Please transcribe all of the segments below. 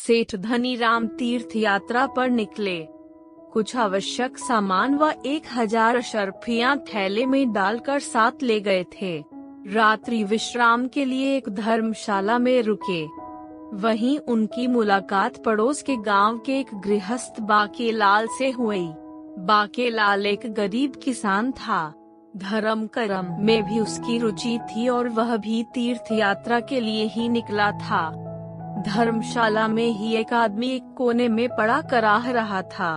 सेठ धनीराम तीर्थ यात्रा पर निकले। कुछ आवश्यक सामान व 1000 अशर्फियाँ थैले में डालकर साथ ले गए थे। रात्रि विश्राम के लिए एक धर्मशाला में रुके। वहीं उनकी मुलाकात पड़ोस के गांव के एक गृहस्थ बाकेलाल से हुई। बाकेलाल एक गरीब किसान था। धर्म कर्म में भी उसकी रुचि थी और वह भी तीर्थ यात्रा के लिए ही निकला था। धर्मशाला में ही एक आदमी एक कोने में पड़ा कराह रहा था।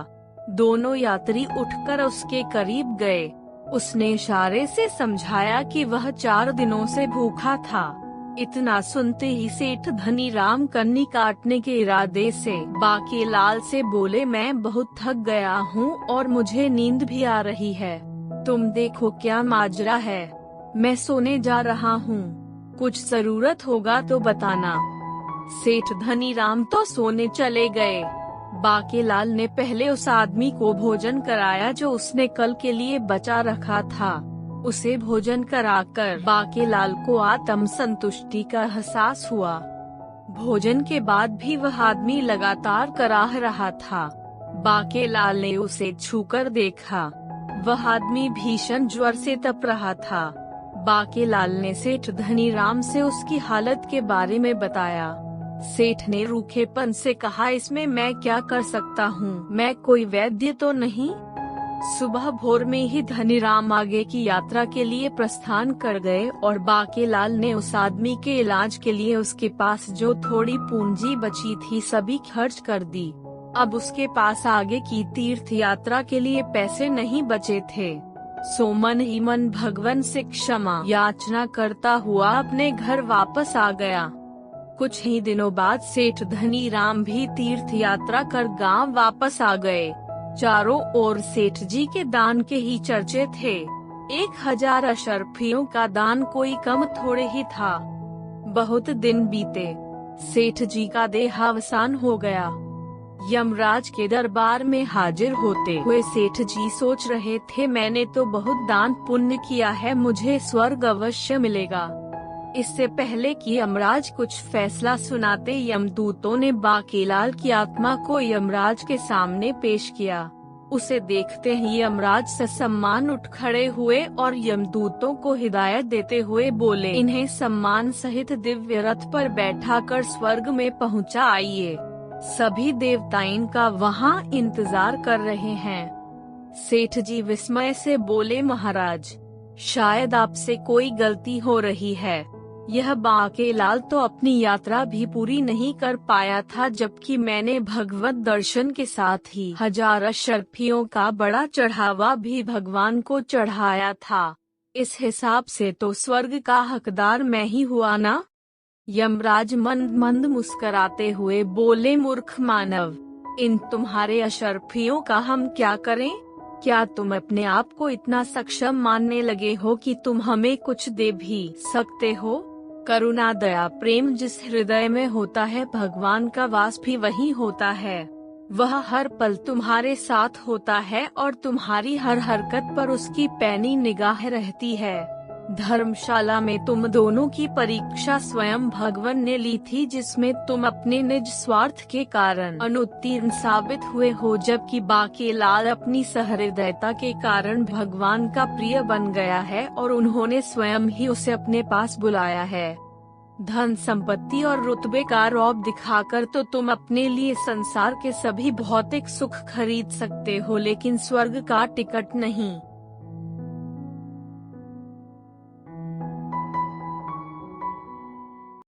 दोनों यात्री उठकर उसके करीब गए। उसने इशारे से समझाया कि वह 4 दिनों से भूखा था। इतना सुनते ही सेठ धनीराम कन्नी काटने के इरादे से बाकेलाल से बोले, मैं बहुत थक गया हूँ और मुझे नींद भी आ रही है। तुम देखो क्या माजरा है। मैं सोने जा रहा हूँ, कुछ जरूरत होगा तो बताना। सेठ धनीराम तो सोने चले गए। बाकेलाल ने पहले उस आदमी को भोजन कराया जो उसने कल के लिए बचा रखा था। उसे भोजन कराकर बाकेलाल को आत्म संतुष्टि का एहसास हुआ। भोजन के बाद भी वह आदमी लगातार कराह रहा था। बाकेलाल ने उसे छूकर देखा। वह आदमी भीषण ज्वर से तप रहा था। बाकेलाल ने सेठ धनीराम से उसकी हालत के बारे में बताया। सेठ ने रूखेपन से कहा, इसमें मैं क्या कर सकता हूँ, मैं कोई वैद्य तो नहीं। सुबह भोर में ही धनीराम आगे की यात्रा के लिए प्रस्थान कर गए और बाकेलाल ने उस आदमी के इलाज के लिए उसके पास जो थोड़ी पूंजी बची थी सभी खर्च कर दी। अब उसके पास आगे की तीर्थ यात्रा के लिए पैसे नहीं बचे थे। सो मन ही मन भगवान से क्षमा याचना करता हुआ अपने घर वापस आ गया। कुछ ही दिनों बाद सेठ धनीराम भी तीर्थ यात्रा कर गांव वापस आ गए। चारों ओर सेठ जी के दान के ही चर्चे थे। 1000 अशर्फियों का दान कोई कम थोड़े ही था। बहुत दिन बीते, सेठ जी का देहावसान हो गया। यमराज के दरबार में हाजिर होते हुए सेठ जी सोच रहे थे, मैंने तो बहुत दान पुण्य किया है, मुझे स्वर्ग अवश्य मिलेगा। इससे पहले कि यमराज कुछ फैसला सुनाते, यमदूतों ने बाकेलाल की आत्मा को यमराज के सामने पेश किया। उसे देखते ही यमराज ससम्मान उठ खड़े हुए और यमदूतों को हिदायत देते हुए बोले, इन्हें सम्मान सहित दिव्य रथ पर बैठाकर स्वर्ग में पहुंचा आइए। सभी देवता इनका वहां इंतजार कर रहे हैं। सेठ जी विस्मय से बोले, महाराज शायद आपसे कोई गलती हो रही है। यह बाकेलाल तो अपनी यात्रा भी पूरी नहीं कर पाया था, जबकि मैंने भगवत दर्शन के साथ ही 1000 अशर्फियों का बड़ा चढ़ावा भी भगवान को चढ़ाया था। इस हिसाब से तो स्वर्ग का हकदार मैं ही हुआ ना। यमराज मंद मंद मुस्कराते हुए बोले, मूर्ख मानव, इन तुम्हारे अशर्फियों का हम क्या करें? क्या तुम अपने आप को इतना सक्षम मानने लगे हो कि तुम हमें कुछ दे भी सकते हो? करुणा दया प्रेम जिस हृदय में होता है, भगवान का वास भी वहीं होता है। वह हर पल तुम्हारे साथ होता है और तुम्हारी हर हरकत पर उसकी पैनी निगाह रहती है। धर्मशाला में तुम दोनों की परीक्षा स्वयं भगवान ने ली थी, जिसमें तुम अपने निज स्वार्थ के कारण अनुत्तीर्ण साबित हुए हो, जबकि बाकेलाल अपनी सहृदयता के कारण भगवान का प्रिय बन गया है और उन्होंने स्वयं ही उसे अपने पास बुलाया है। धन संपत्ति और रुतबे का रौब दिखाकर तो तुम अपने लिए संसार के सभी भौतिक सुख खरीद सकते हो, लेकिन स्वर्ग का टिकट नहीं।